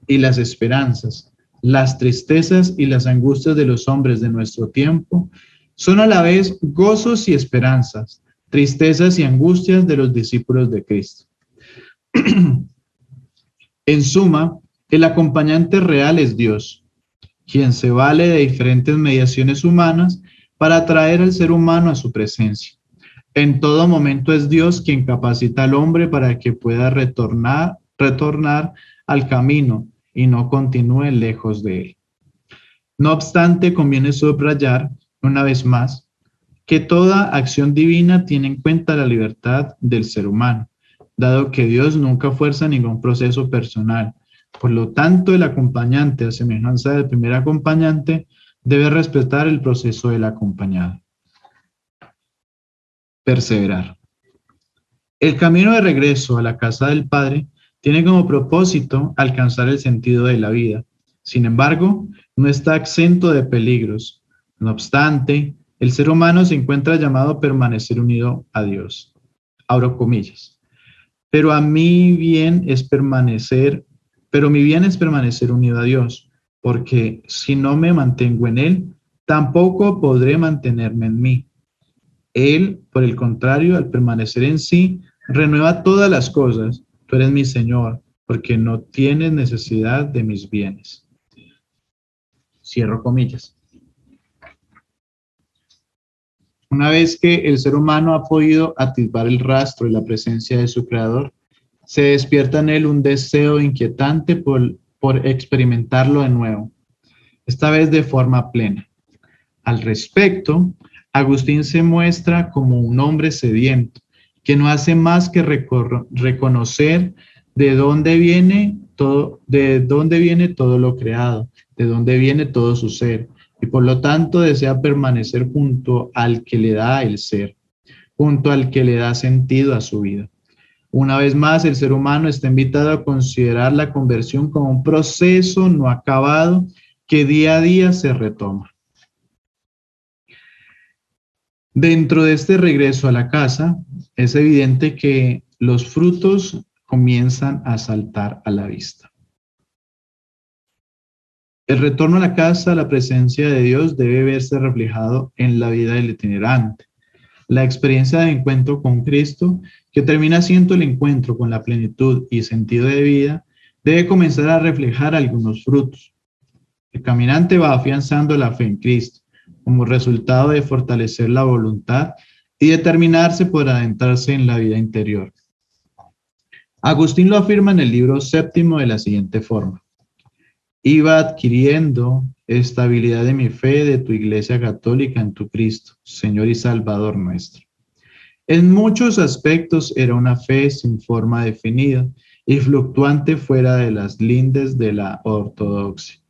y las esperanzas, las tristezas y las angustias de los hombres de nuestro tiempo son a la vez gozos y esperanzas, tristezas y angustias de los discípulos de Cristo. En suma, el acompañante real es Dios, quien se vale de diferentes mediaciones humanas para atraer al ser humano a su presencia. En todo momento es Dios quien capacita al hombre para que pueda retornar al camino y no continúe lejos de él. No obstante, conviene subrayar, una vez más, que toda acción divina tiene en cuenta la libertad del ser humano, dado que Dios nunca fuerza ningún proceso personal. Por lo tanto, el acompañante, a semejanza del primer acompañante, debe respetar el proceso del acompañado. Perseverar. El camino de regreso a la casa del Padre tiene como propósito alcanzar el sentido de la vida. Sin embargo, no está exento de peligros. No obstante, el ser humano se encuentra llamado a permanecer unido a Dios. Abro comillas. Pero mi bien es permanecer unido a Dios, porque si no me mantengo en Él, tampoco podré mantenerme en mí. Él, por el contrario, al permanecer en sí, renueva todas las cosas. Tú eres mi Señor, porque no tienes necesidad de mis bienes. Cierro comillas. Una vez que el ser humano ha podido atisbar el rastro y la presencia de su Creador, se despierta en él un deseo inquietante por experimentarlo de nuevo, esta vez de forma plena. Al respecto, Agustín se muestra como un hombre sediento, que no hace más que reconocer de dónde viene todo lo creado, de dónde viene todo su ser, y por lo tanto desea permanecer junto al que le da el ser, junto al que le da sentido a su vida. Una vez más, el ser humano está invitado a considerar la conversión como un proceso no acabado que día a día se retoma. Dentro de este regreso a la casa, es evidente que los frutos comienzan a saltar a la vista. El retorno a la casa, la presencia de Dios, debe verse reflejado en la vida del itinerante. La experiencia de encuentro con Cristo, que termina siendo el encuentro con la plenitud y sentido de vida, debe comenzar a reflejar algunos frutos. El caminante va afianzando la fe en Cristo, como resultado de fortalecer la voluntad y determinarse por adentrarse en la vida interior. Agustín lo afirma en el libro séptimo de la siguiente forma. Iba adquiriendo estabilidad de mi fe de tu Iglesia Católica en tu Cristo, Señor y Salvador nuestro. En muchos aspectos era una fe sin forma definida y fluctuante fuera de las lindes de la ortodoxia.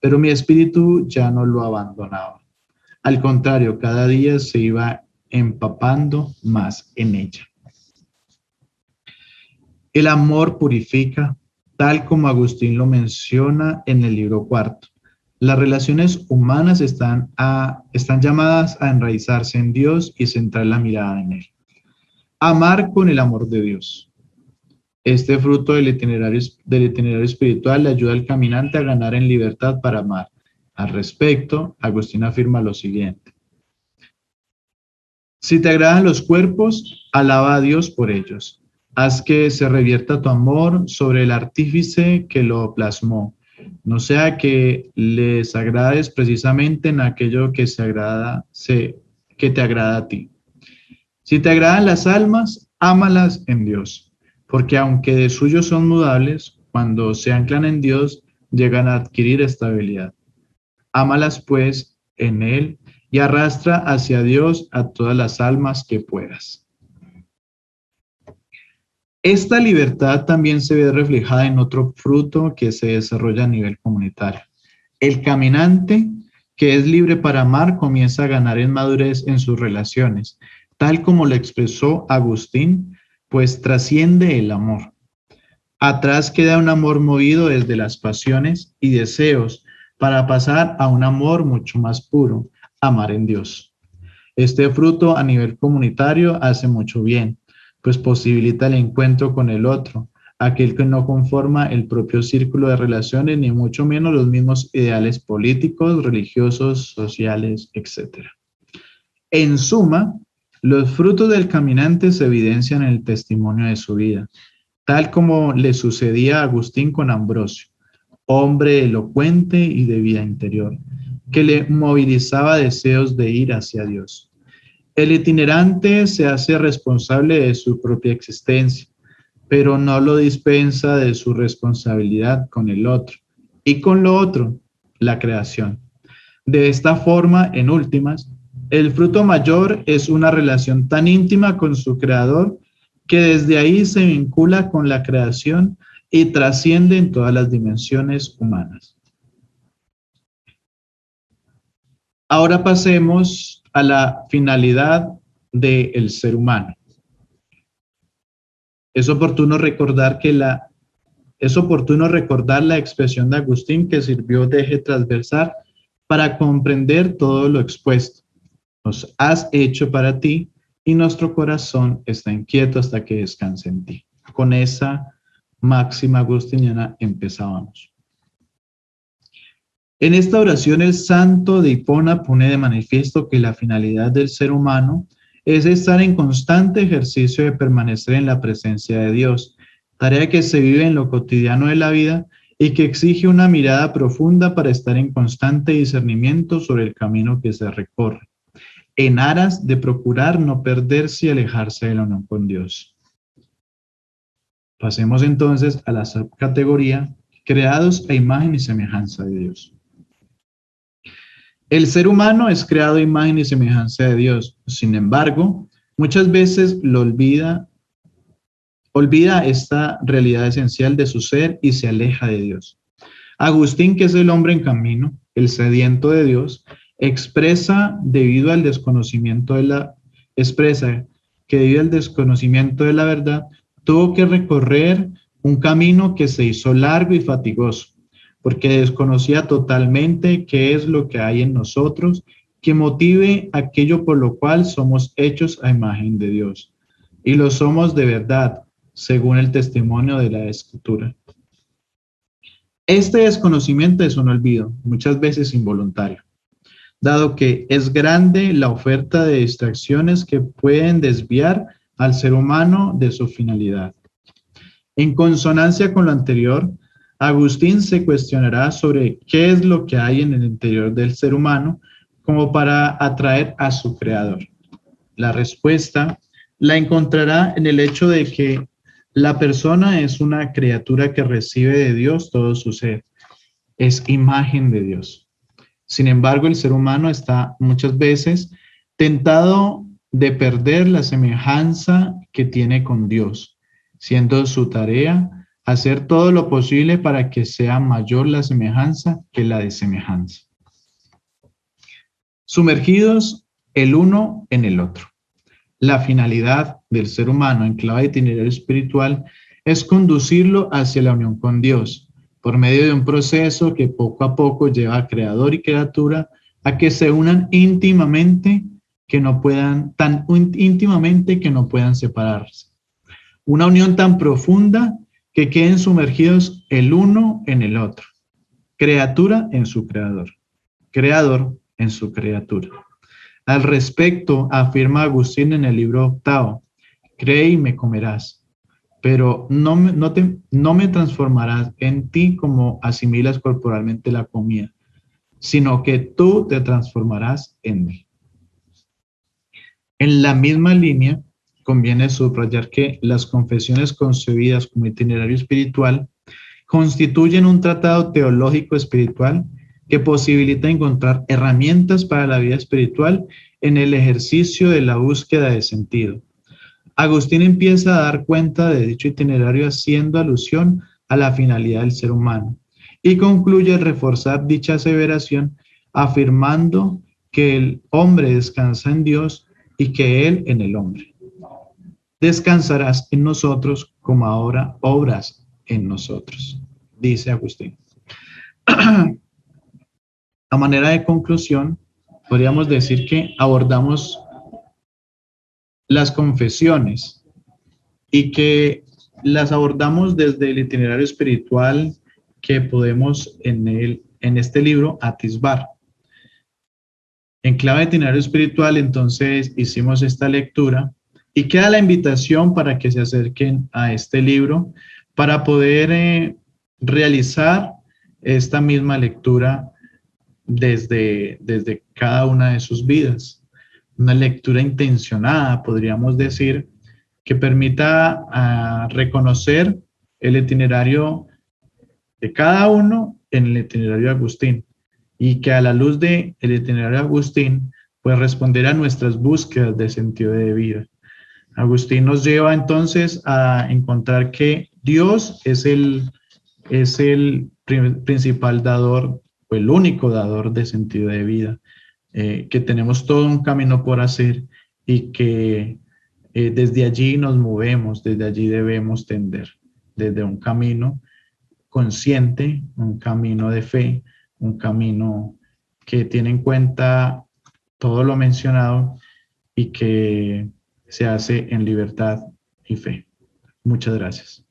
Pero mi espíritu ya no lo abandonaba. Al contrario, cada día se iba empapando más en ella. El amor purifica, tal como Agustín lo menciona en el libro cuarto. Las relaciones humanas están llamadas a enraizarse en Dios y centrar la mirada en Él. Amar con el amor de Dios. Este fruto del itinerario espiritual le ayuda al caminante a ganar en libertad para amar. Al respecto, Agustín afirma lo siguiente. Si te agradan los cuerpos, alaba a Dios por ellos. Haz que se revierta tu amor sobre el artífice que lo plasmó. No sea que les agrades precisamente en aquello que que te agrada a ti. Si te agradan las almas, ámalas en Dios, porque aunque de suyo son mudables, cuando se anclan en Dios, llegan a adquirir estabilidad. Ámalas pues en Él y arrastra hacia Dios a todas las almas que puedas. Esta libertad también se ve reflejada en otro fruto que se desarrolla a nivel comunitario, El caminante que es libre para amar comienza a ganar en madurez en sus relaciones, tal como lo expresó Agustín, pues trasciende el amor. Atrás queda un amor movido desde las pasiones y deseos para pasar a un amor mucho más puro, amar en Dios. Este fruto a nivel comunitario hace mucho bien, pues posibilita el encuentro con el otro, aquel que no conforma el propio círculo de relaciones, ni mucho menos los mismos ideales políticos, religiosos, sociales, etc. En suma, los frutos del caminante se evidencian en el testimonio de su vida, tal como le sucedía a Agustín con Ambrosio, hombre elocuente y de vida interior, que le movilizaba deseos de ir hacia Dios. El itinerante se hace responsable de su propia existencia, pero no lo dispensa de su responsabilidad con el otro y con lo otro, la creación. De esta forma, en últimas, el fruto mayor es una relación tan íntima con su creador que desde ahí se vincula con la creación y trasciende en todas las dimensiones humanas. Ahora pasemos a la finalidad del ser humano. Es oportuno recordar la expresión de Agustín que sirvió de eje transversal para comprender todo lo expuesto. Nos has hecho para ti y nuestro corazón está inquieto hasta que descanse en ti. Con esa máxima agustiniana empezábamos. En esta oración el santo de Hipona pone de manifiesto que la finalidad del ser humano es estar en constante ejercicio de permanecer en la presencia de Dios, tarea que se vive en lo cotidiano de la vida y que exige una mirada profunda para estar en constante discernimiento sobre el camino que se recorre, en aras de procurar no perderse y alejarse de la unión con Dios. Pasemos entonces a la subcategoría creados a imagen y semejanza de Dios. El ser humano es creado a imagen y semejanza de Dios. Sin embargo, muchas veces lo olvida esta realidad esencial de su ser y se aleja de Dios. Agustín, que es el hombre en camino, el sediento de Dios, expresa que debido al desconocimiento de la verdad, tuvo que recorrer un camino que se hizo largo y fatigoso, porque desconocía totalmente qué es lo que hay en nosotros que motive aquello por lo cual somos hechos a imagen de Dios. Y lo somos de verdad, según el testimonio de la Escritura. Este desconocimiento es un olvido, muchas veces involuntario, dado que es grande la oferta de distracciones que pueden desviar al ser humano de su finalidad. En consonancia con lo anterior, Agustín se cuestionará sobre qué es lo que hay en el interior del ser humano como para atraer a su creador. La respuesta la encontrará en el hecho de que la persona es una criatura que recibe de Dios todo su ser. Es imagen de Dios. Sin embargo, el ser humano está muchas veces tentado de perder la semejanza que tiene con Dios, siendo su tarea hacer todo lo posible para que sea mayor la semejanza que la desemejanza. Sumergidos el uno en el otro. La finalidad del ser humano en clave de itinerario espiritual es conducirlo hacia la unión con Dios, por medio de un proceso que poco a poco lleva a creador y criatura a que se unan tan íntimamente que no puedan separarse. Una unión tan profunda que queden sumergidos el uno en el otro. Criatura en su creador. Creador en su criatura. Al respecto, afirma Agustín en el libro 8, cree y me comerás, pero no me transformarás en ti como asimilas corporalmente la comida, sino que tú te transformarás en mí. En la misma línea, conviene subrayar que las confesiones concebidas como itinerario espiritual constituyen un tratado teológico espiritual que posibilita encontrar herramientas para la vida espiritual en el ejercicio de la búsqueda de sentido. Agustín empieza a dar cuenta de dicho itinerario haciendo alusión a la finalidad del ser humano y concluye al reforzar dicha aseveración afirmando que el hombre descansa en Dios y que Él en el hombre. Descansarás en nosotros como ahora obras en nosotros, dice Agustín. A manera de conclusión, podríamos decir que abordamos las confesiones y que las abordamos desde el itinerario espiritual que podemos en este libro atisbar. En clave de itinerario espiritual, entonces hicimos esta lectura y queda la invitación para que se acerquen a este libro para poder realizar esta misma lectura desde cada una de sus vidas. Una lectura intencionada, podríamos decir, que permita reconocer el itinerario de cada uno en el itinerario de Agustín y que a la luz del itinerario de Agustín, pues responder a nuestras búsquedas de sentido de vida. Agustín nos lleva entonces a encontrar que Dios es el principal dador o el único dador de sentido de vida, que tenemos todo un camino por hacer y que desde allí nos movemos, desde allí debemos tender, desde un camino consciente, un camino de fe, un camino que tiene en cuenta todo lo mencionado y que se hace en libertad y fe. Muchas gracias.